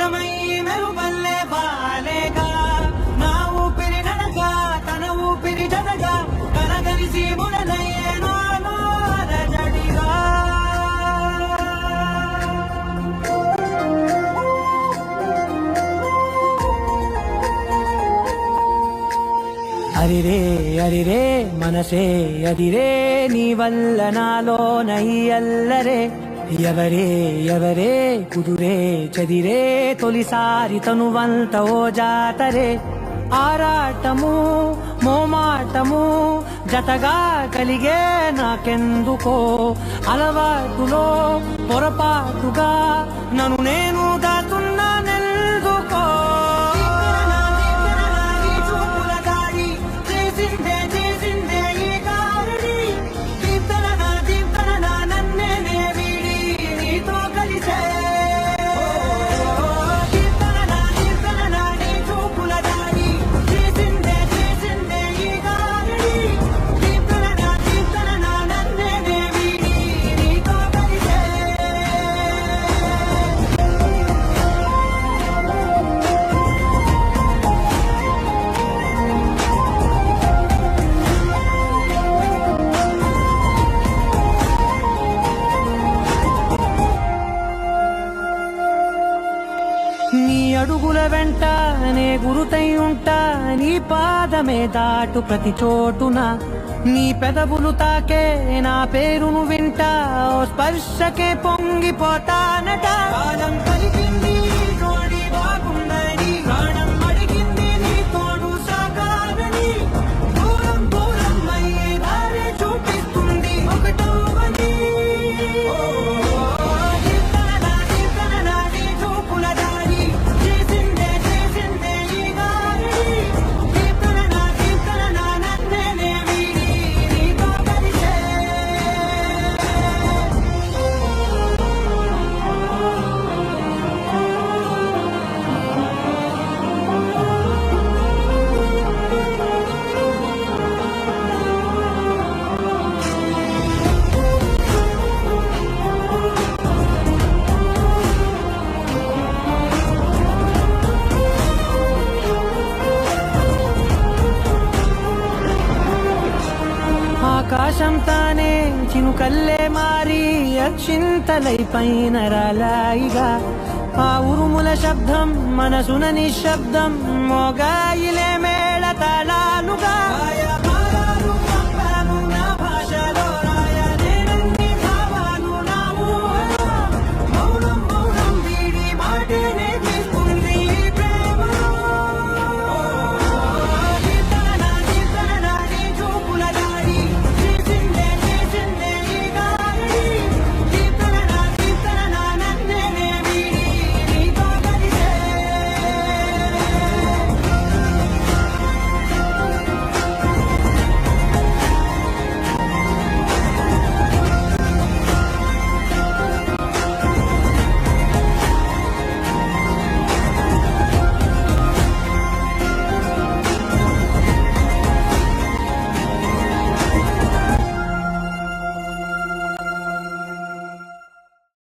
ఏకమై మెరుపల్లే బాలేగా నా ఊపిరి నడగా తన ఊపిరి జనగా కనగలిసి ముననయ్యేనో అలజడిగా అరిరే అరిరే మనసే అదిరే నీ వల్ల నాలో నయ్యల్లరే ఎవరే ఎవరే కుదురే చదిరే తొలిసారి తనువంత ఓ జాతరే ఆరాటము మోమాటము జతగా కలిగే నాకెందుకో అలవాటులో పొరపాటుగా నన్ను నేను దాతున్నానెందుకో నీ అడుగుల వెంట నే గురుతై ఉంటా నీ పాదమే దాటు ప్రతి చోటున నీ పెదవులు తాకే నా పేరును వింటా ఓ స్పర్శకే పొంగిపోతానట కాలం కలిగింది జోడి బాగుందని ప్రాణం అడిగింది నీ తోడు సాగాలని దూరం దూరం అయ్యే దారి చూపిస్తుంది ఒకటవని ఆకాశం తానే చినుకల్లే మారి అక్షింతలై పైన రాలాయిగా ఆ ఉరుముల శబ్దం మనసున నిశ్శబ్దం మోగాయిలే మేళ తాళాలుగా